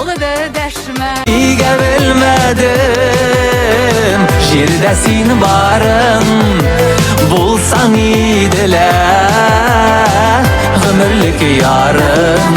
oldu deşme. Nega bilmedim Жерде сен барым Болсаң иділі Ғұмірлік ярым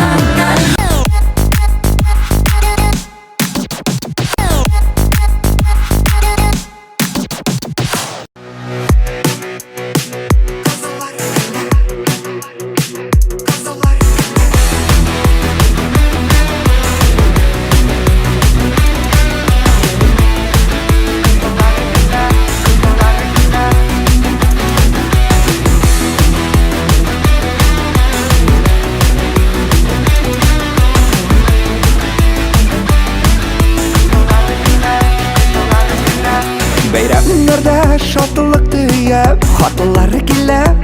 Bayramlarda şadlıq duyup Xatınlar kelib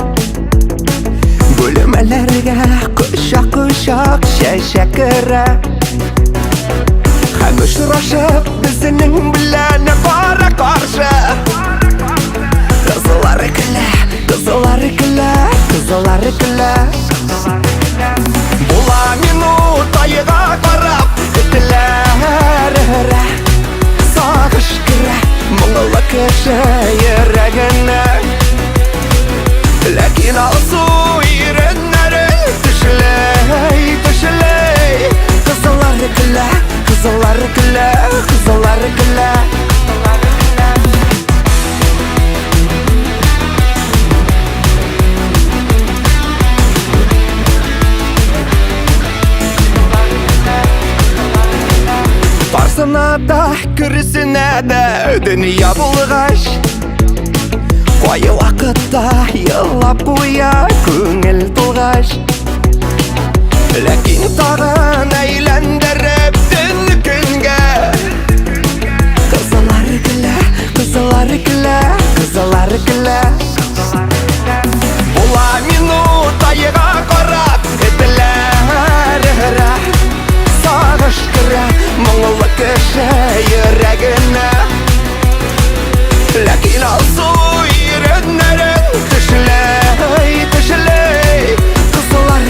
Bölmelerge Kuşak şeşekere Hem uçraşıp Bizning bilen Qara qarşı Qızlar kile Bola minut ayıga qarab Etiler Sağış kire Мұңлы кіші ерегіне Ләкин алсу ерінлері Түшілей Қызылары күлі Барсына да, күрісіне де Дүния болғаш Қойы уақытта Йылап қоя Көңіл толғаш Ләкин тағын әйләндіріп Түн күнге Қызылары күлі Бола минут айыға қарап Етілер Сағыш кірі Мұңлы кіші ерегіне Ләкин алсу ерінлерін Түшілей Қызылары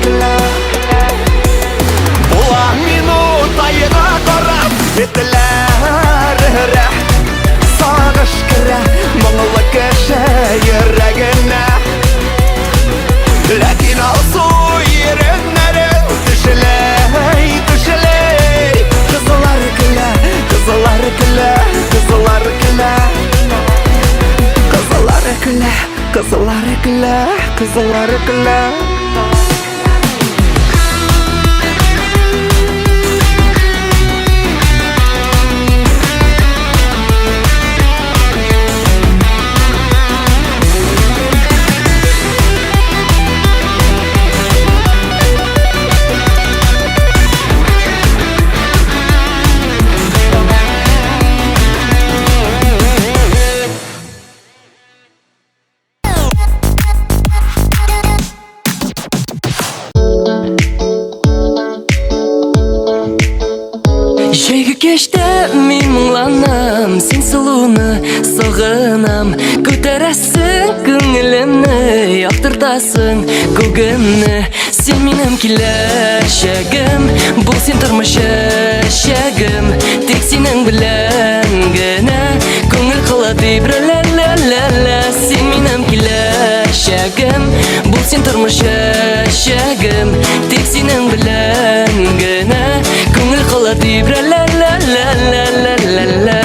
күлі Бола минут айыға қарап Етілер Сағыш кірі Мұңлы кіші ерегіне Ләкин алсу ерінлерін Түшілей Қызылары күлі Шайғы кешті мен мұңланам Сен сұлуны соғынам Көтересің көңілімні Яқтыртасың көгімні Сен менің келешегім Бұл сен тұрмышешегім Тек сенің білән генә Көңіл қылады бір-ля-ля-ля-ля Сен менің келешегім Бұл сен тұрмышешегім Тек сенің білән генә Көңіл қылады бір-ля-ля-ля-ля-ля-ля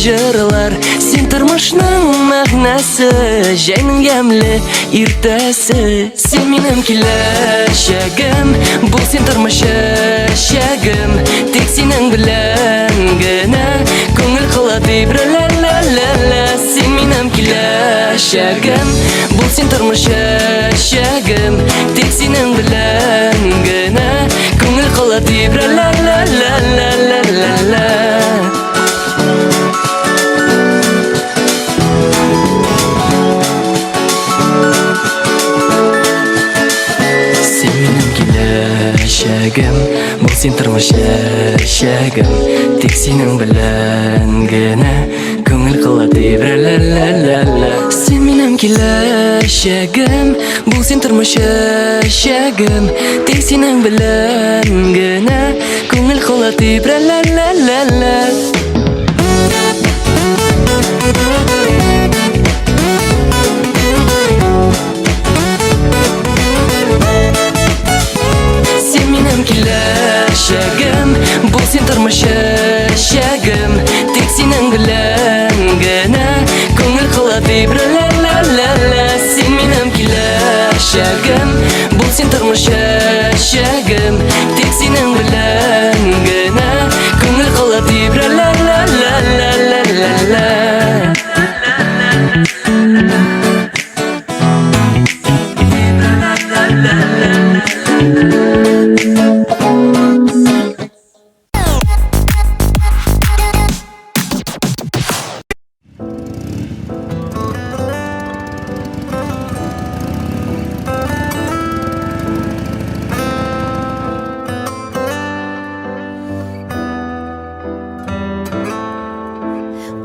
жырлар, сен тұрмышның мәғнәсі Çeknesi Jayning yemli irtesi Sen menem kilashagim Bu sen turmushashagim Tek sening bilan gina Ko'ngil qiladi bir la la la la Sen menem kilashagim Bu sen turmushashagim Tek sening bilan gina Ko'ngil qiladi bir la la la la la la la Shagim, bu sen turmushashagim Tek sening bilan gina Ko'ngil qiladi bir la la la la Sen menem kilashagim Bu sen turmushashagim Tek sening bilan gina Ko'ngil qiladi bir la la la la Kilashagim Bu sen turmushashagim Tek sening bilan gina Ko'ngil qiladi bir la la la la Sen menem kilashagim Bu sen turmushashagim Tek sening bilan gina Ko'ngil qiladi bir la la la la la la la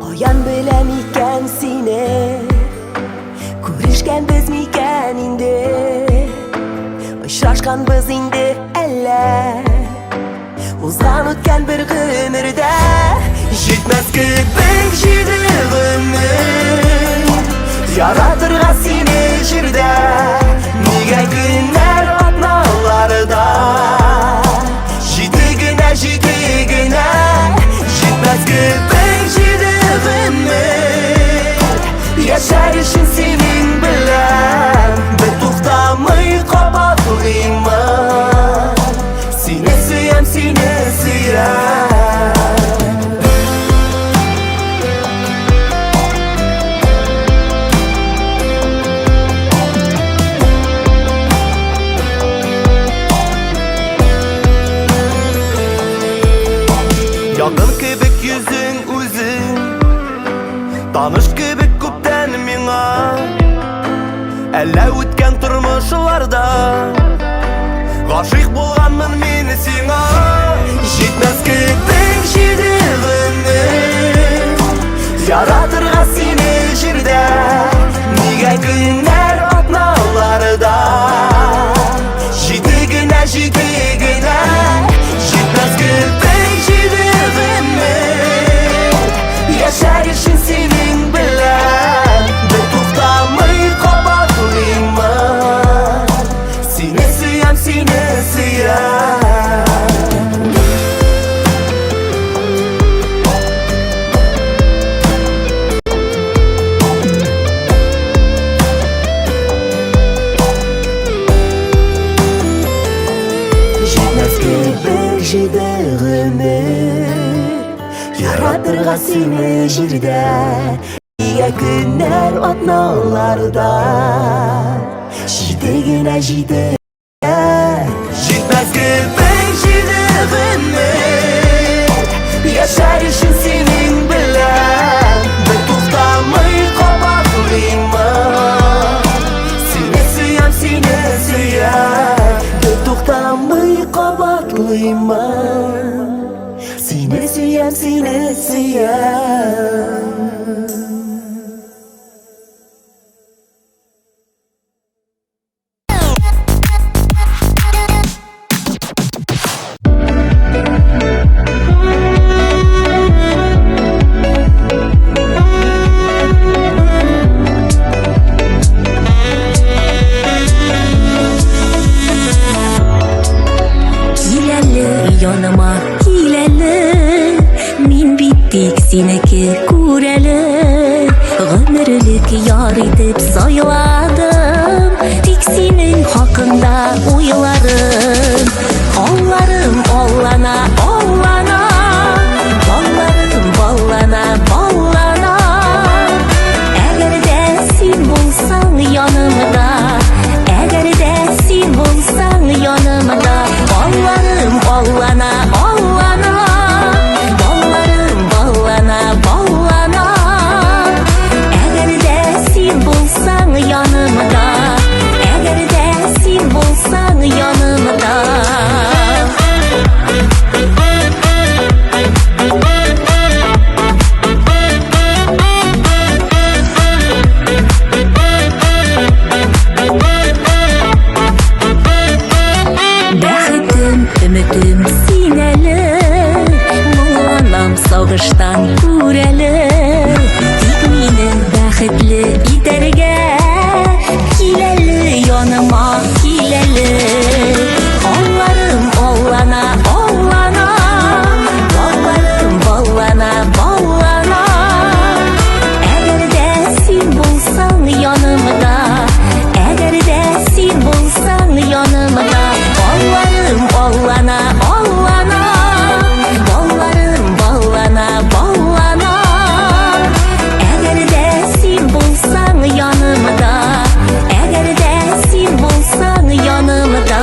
Oyan bilen iken seni Ko'rishgan biz mikan indi Uchrashgan biz indi alla O'zgan o'tgan bir g'umrda Yetmez köpek jidig'imni Yaratirg'an seni jirda Nega kunlar otnoqlarida Jidigina jidigina Yetmez köpek jidig'imni Yashayishim sening bilan Bir to'xtamay qopatlayman Seni suyam, seni suyam Yaqin kebek yüzün o'zing Tanish kebek ko'pdan menga Alla o'tgan turmushlarda G'oshiq bo'lganman men senga Yetmas kebek jidig'imni Yaratirg'an seni jirda Nega kunlar otnoqlarida Jidigina jidigina Yetmas kebek jidig'imni Yashayishim sening bilan Bir to'xtamay qopatlayman Seni suyam, seni suyam Yetmas kebek jidig'imni Yaratirg'an seni jirda Nega kunlar otnoqlarida Jidigina jidigina Yetmas kebek jidig'imni Yashayishim sening bilan Bir to'xtamay qopatlayman Seni suyam, seni suyam Bir to'xtamay qopatlayman Seni suyam, seni suyam Yanıma hileli Min bittik seneki kureli Гомерлек яр итеп сайладым, тик синең хакында уйларым. Алларым аллана, аллана, балларым баллана, баллана. Әгәр дә син булсаң янымда, әгәр дә син булсаң янымда, балларым аллана, аллана, балларым баллана, баллана. Әгәр дә син булсаң янымда, әгәр дә син булсаң янымда. Бәхетем, өметем син әле, моңланам сагыштан күрәле. Тик мине бәхетле итәргә, киләле яныма, киләле. Алларым аллана, аллана, балларым баллана, баллана. Әгәр дә син булсаң янымда, әгәр дә син булсаң янымда, балларым аллана, аллана, балларым баллана, баллана. Әгәр дә син булсаң янымда, әгәр дә син булсаң янымда.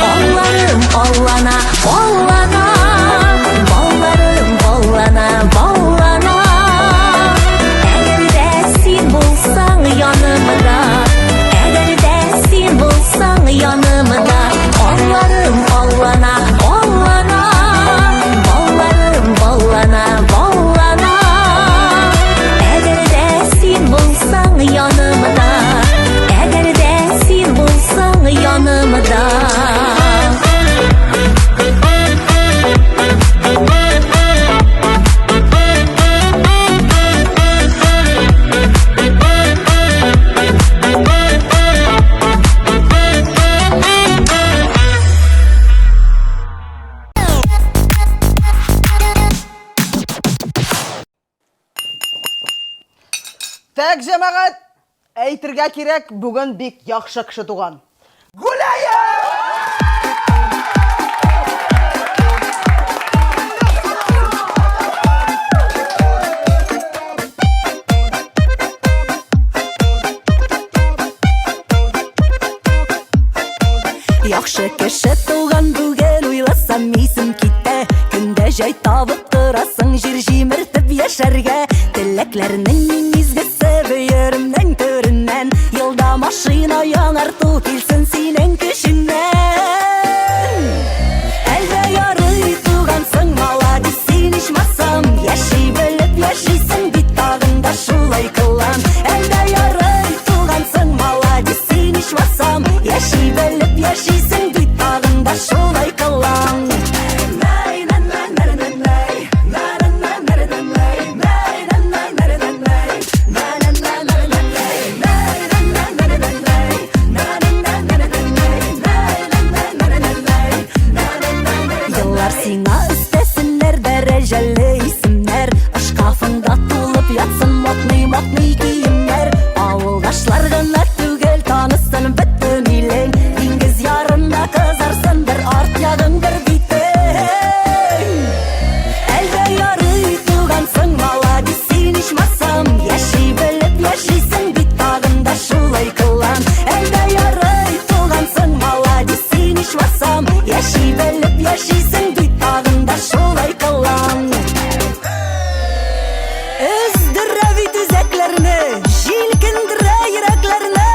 Алларым аллана, аллана, балларым баллана, баллана. Әгәр дә син булсаң янымда, әгәр дә син булсаң янымда, алларым аллана, аллана, балларым баллана, баллана. Әгәр дә син булсаң янымда, әгәр дә син булсаң янымда. Так, җәмәгать, әйтергә кирәк, бүген бик яхшы кеше туган. Гүләя! Яхшы кеше туган бүген уйласам исем китә. Көндә җай табып торасың җир җимертеп яшәргә. Теләкләрнең изгесе бөеремнән төреннән. Елда машина яңарту килсен синең көчеңнән. Әлбә ярый тугансың маладис син ичмасам. Яши белеп яшисең бит тагында шулай кылам. Әлбә ярый тугансың маладис син ичмасам. Яши белеп яшисең бит тагында шулай кылам. Еллар сиңа өстәсеннәр дәрәҗәле исемнәр. Шкафыңда тулып ятсын матный киемнәр. Авылдашлар гына түгел танысын бөтен илең. Диңгез ярында кызарсын бер арт ягың бер битең. Әлбә ярый тугансың маладис син ичмасам. Яши белеп яшисең бит тагында шулай кылам. Әлбә ярый тугансың маладис син ичмасам. Яши белеп яшисең бит тагында шулай кылам. Өздерә бит үзәкләрне, җилкендерә йөрәкләрне.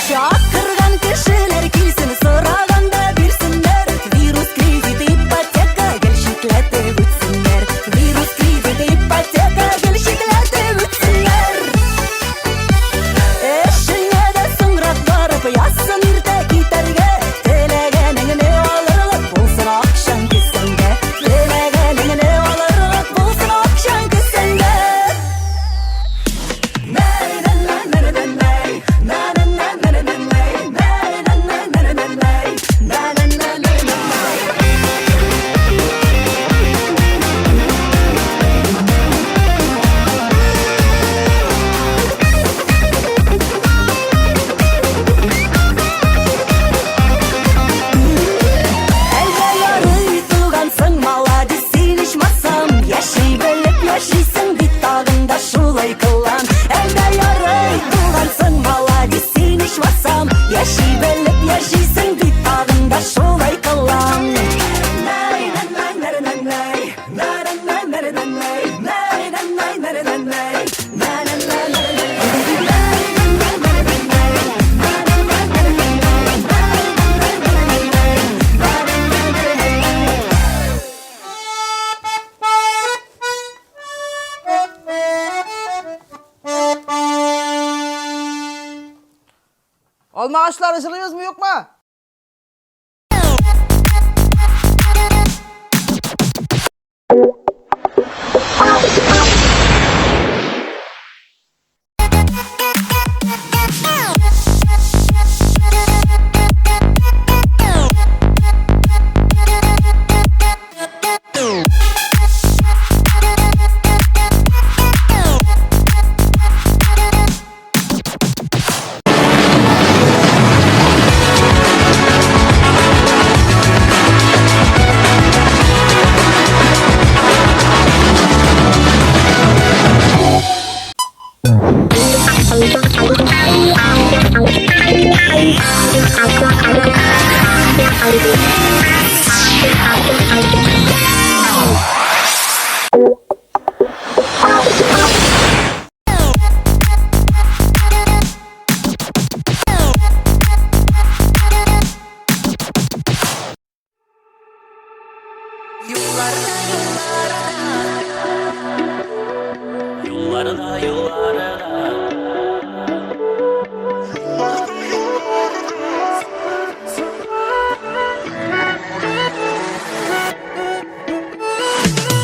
Чакырган кешеләр килсен, сораганда бирсеннәр. Вирус, кредит, ипотека, гел читләтеп үтсеннәр. Вирус, кредит, ипотека, Alma ağaçları suluyoruz mu yok mu?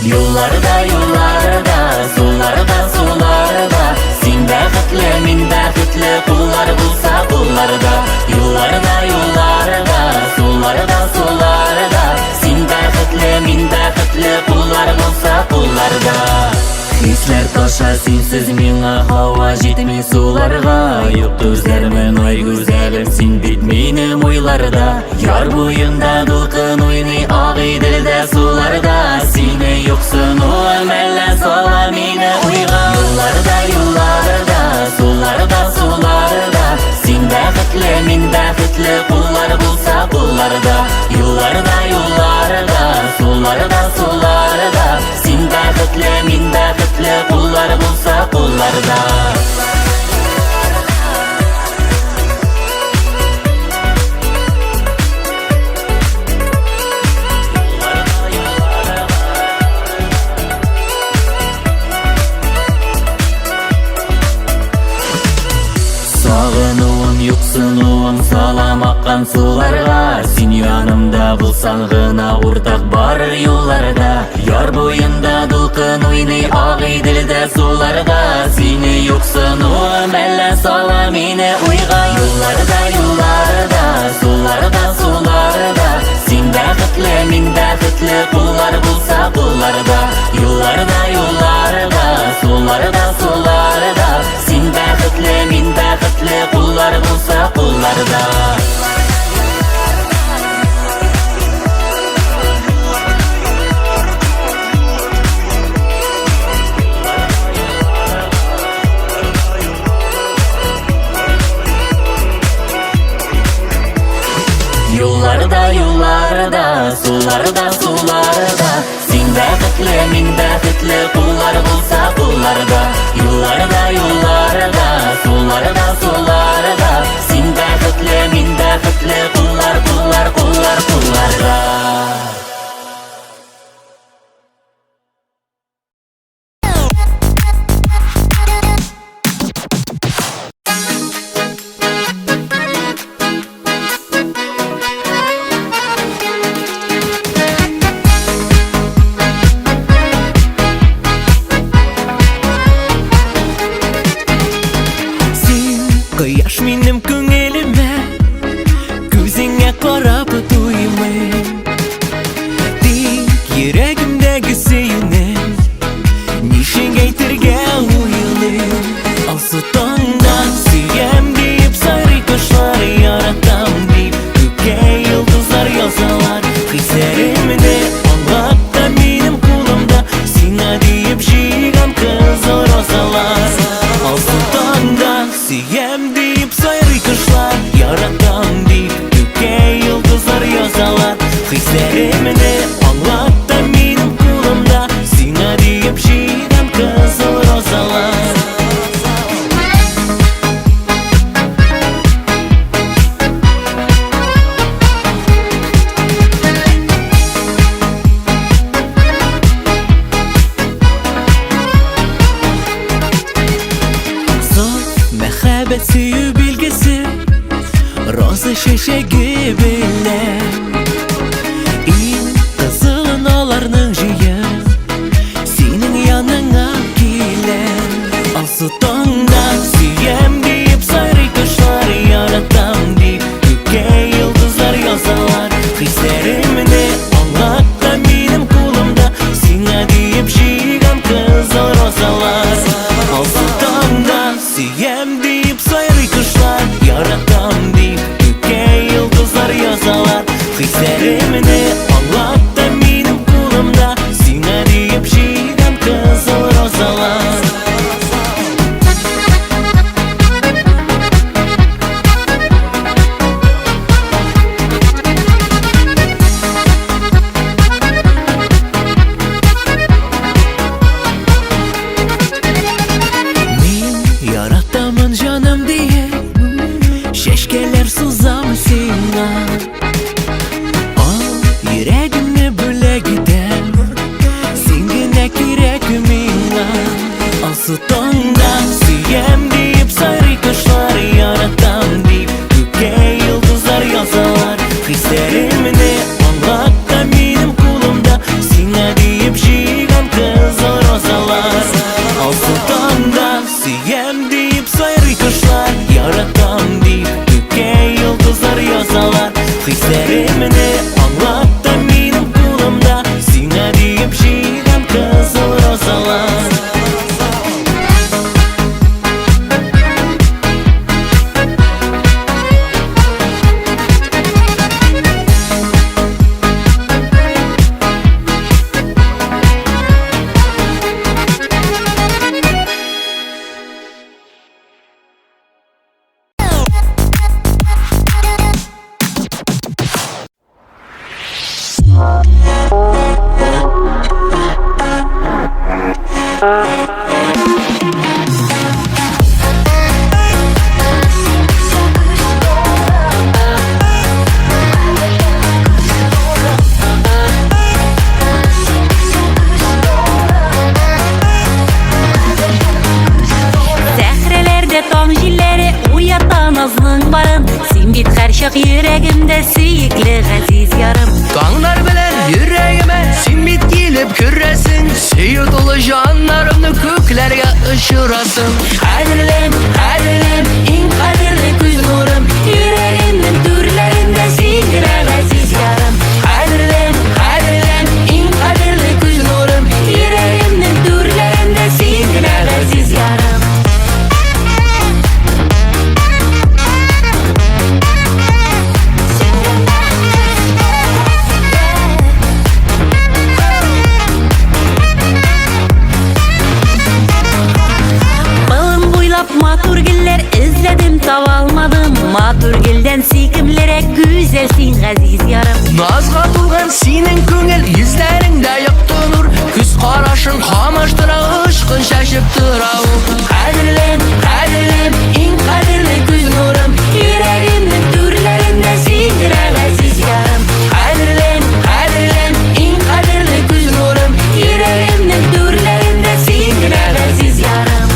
Yollarda yollarda, sularda sularda, sen bäxtli, min bäxtli, qullar bulsa qullarda. Yollarda yollarda, sularda sularda, sen bäxtli, min bäxtli, qullar bulsa qullarda. Hisler taşa sensiz mingə hava jetmi sularga. Yok gözlerimin ay güzelim sen bit benim oylarda. Yar boyunda dulqın oynay ağay dilde sularda. Seni yoksun o əməllə sala meni oyğa. Yollarda yollarda, sularda sularda, sen bäxtli, min bäxtli, qullar bulsa qullarda. Yollarda yollarda, sularda sularda, sen bäxtli, min bäxtli, qullar bulsa qullarda. Sağınıwım, yoksunuwum, salam akkan sularga. Sen yanımda bulsan gına ortak bar yollarda. Yar boyunda dulqın oynay ağay dilde sularga. Seni yoksunuwum, elle sala meni oyga. Yollarda yollarda, sularda sularda, sen bäxtli, min bäxtli, qullar bulsa qullarda. Yollarda yollarda, sularda sularda, sen bäxtli, min bäxtli, qullar bulsa qullarda. Yollarda yollarda, sularda sularda, sen bäxtli, min bäxtli, qullar bulsa qullarda. Yollarda yollarda, sularda sularda, sen bäxtli, min bäxtli, qullar qullar qullar qullarda. Кояш Осы шешегі білем Ең қызылын оларның жиын Сенің яныңа келем Осы тоңда сүйем дейіп сайрый құшар Яратам дейіп көкке йылдызлар язалар Хистеріміне аңлатта менің қолымда Сеңа дейіп жиған қызыл розалар Осы тоңда сүйем дейіп сайрый құшар Яратам дейіп көкке йылдызлар язалар Хистеріміне аңлатта менің қолымда Сеңа дейіп жиған қызыл розалар Yarattamın canım diye Şeşkeler suzamı sina Al yüreğimi böyle gider Singine kirek mina Al sutonda suyem deyip sarı kuşlar Yaratam deyip göke yıldızlar yazalar Hislerimini anlatta benim kulumda Sina deyip jigan kızıl rozalar Al sutonda suyem deyip sarı kuşlar Yaratam deyip göke yıldızlar yazalar Hislerimini anlatta benim kulumda Sina deyip jigan kızıl rozalar Səhrəlerde tam jilləri uyatan azlığın barın Sen bit hər şaq yüreğimdə suyuklu əziz yarım Kanlar bilen yüreğime simit gelip küresin Suyu dolu canlarımı köklerge ışırasın Kadirlim, kadirlim, en kadirli göz nurum Yüreğimin türlerinde sendir əziz yarım Kadirlim, kadirlim, en kadirli göz nurum Yüreğimin türlerinde sendir əziz yarım Balım boylap matur giller izledim tava almadım Matur gilden sikimlere güzelsin aziz yarım Nazga tulgan senin köngel yüzlerinde yaktı nur Küs karaşın kamaştıra ışkın şaşıp tıra Kadirlim, kadirlim, en kadirli göz nurum Yüreğimin türlerinde sendir aziz yarım Kadirlim, kadirlim, en kadirli göz nurum Yüreğimin türlerinde sendir aziz yarım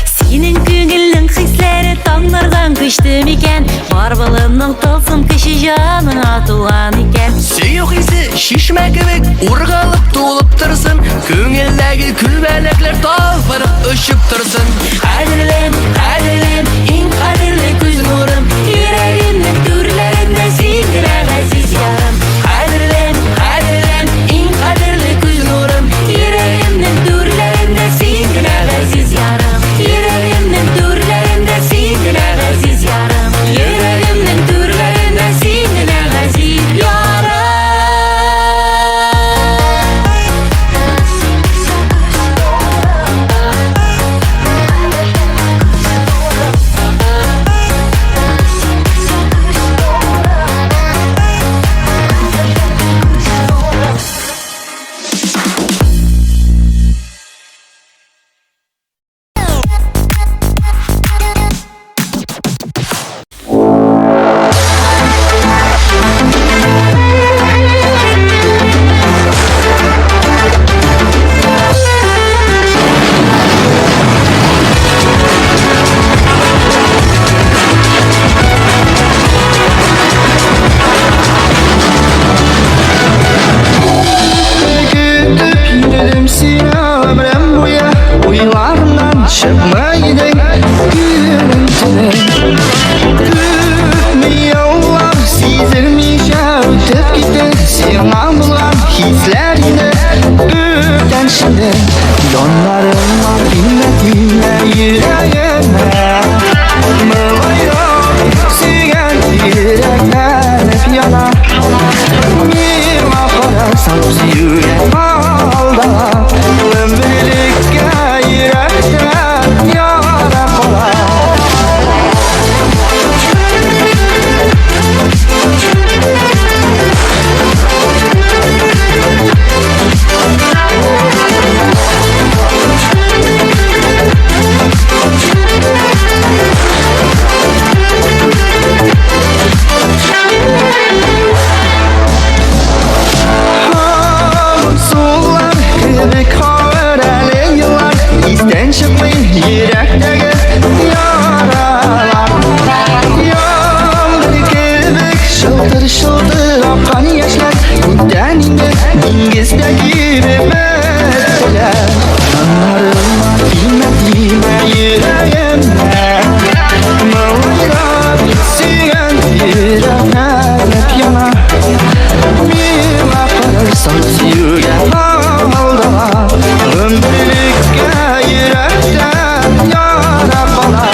Senin köngülün hisleri tanlardan güçtüm iken Barbalımның tılsım kişi canına tuğan iken Suyuk isi şişme gibi urgalıp tuğulup tırsın Köngildeki külbelekler talpırıp ışıp tırsın Kadirlim, kadirlim, en kadirli göz nurum Yüreğimin türlerinde sendir aziz yarım Kadirlim, kadirlim, en kadirli göz nurum Yüreğimin türlerinde sendir aziz yarım Yüreğimin türlerinde sendir aziz yarım Yüreğimin türlerinde sendir aziz yarım izlerini Ürten şimdi Yanlarıma bilmediğime yüreğime Mılayım sügen yürekler hep yana Mima kararsan yürek alda Ömürlükte yürekten yara kola İzden çıkmayın yürekteki yaralar Yağmur gibi şıldır şıldır akan yaşlar Bu deninde dengizdeki meseleler Yanlarıma bilmediğime yüreğime Mılayla bitsin yürekler hep yana Bir bakarsan yüreğe aldılar Ömürlükte yürekten yara kalan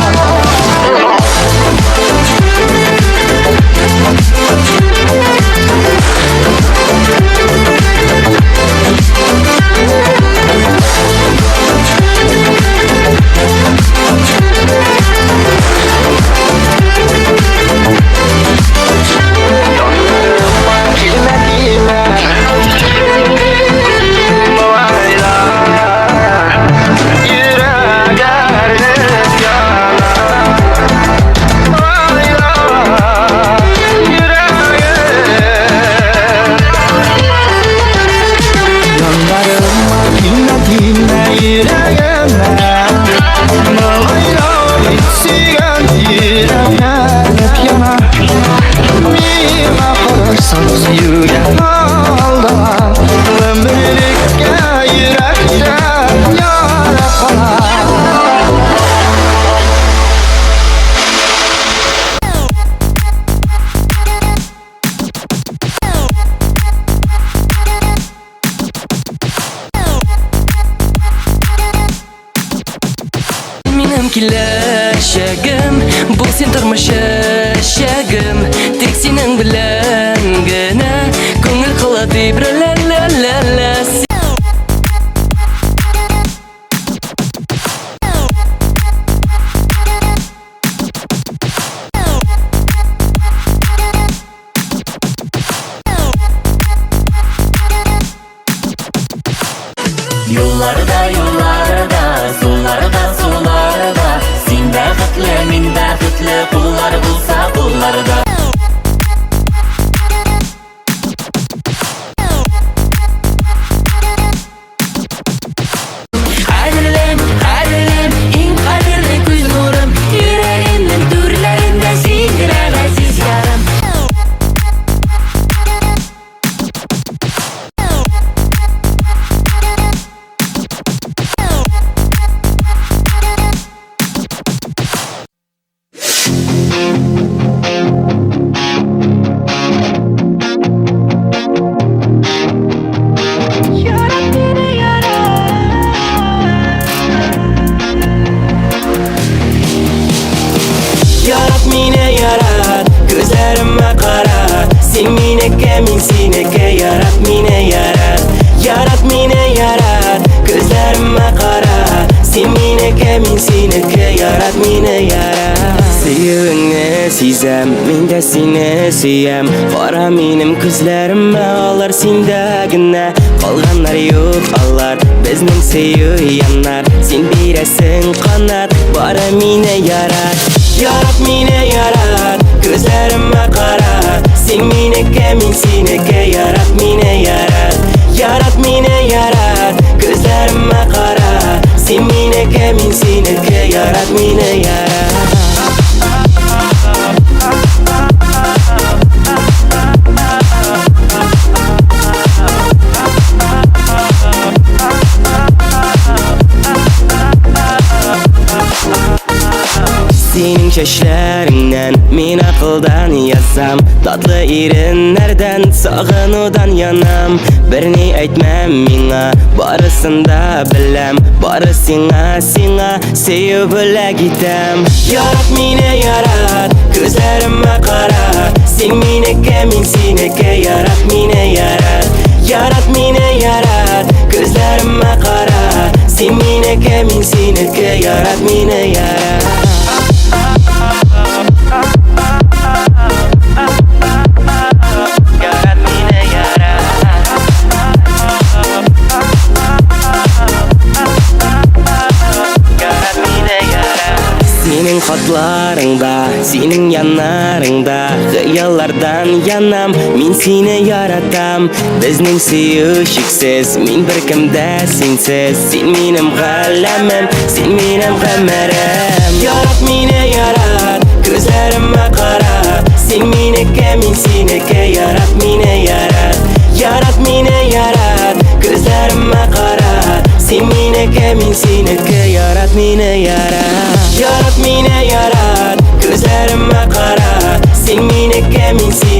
Kileşegim bu sen turmuş eşegim Tek senin bilen gene Көңіл қылады bir la la la la Yollarda yollarda sularda sularda Sen bäxtli min bäxtli Qullar bulsa qullarda Qadrlim, qadrlim, eng qadrli ko'z nurim Yuragimning turlarida sendira aziz yarim Yarat mine yarat, gözlerime kara Sen mineke min sineke yarat mine yarat Yarat mine yarat, gözlerime kara Sen mineke min sineke yarat mine yarat Sevgini sezem, men de seni suyam Qara menim ko'zlarimma olar sendagina Qolganlar yo'q allar, bizning sevyanlar Sen berasin qanot, bari meni yarat Yarat meni yarat, ko'zlarimma qara Sen menike, men senike, yarat meni yarat Yarat meni yarat, ko'zlarimma qara Sen menike, men senike, yarat meni yarat Senin şeşlerinden min akıldan yazsam Tatlı irinlerden sağınudan yanam Birini aytmam minga barısında bilem Barı singa sevip öyle gitem Yarat mine yarat gözlerime karat Sen mineke min sineke yarat mine yarat Yarat mine yarat gözlerime karat Sen mineke min sineke yarat mine yarat Senin hatlarında, senin yanlarında Hıyallardan yanam, min seni yaratam Bizning sevişiksiz, min bir kimde sensiz Sen menim galamim, sen menim gamerim Yarat meni yarat, gözlerime karat Sen menike, min senike, yarat meni yarat Yarat meni yarat, gözlerime karat Sen menike, min senike, yarat meni yarat Yarat meni yarat, gözlerime karat Sen menike, min senike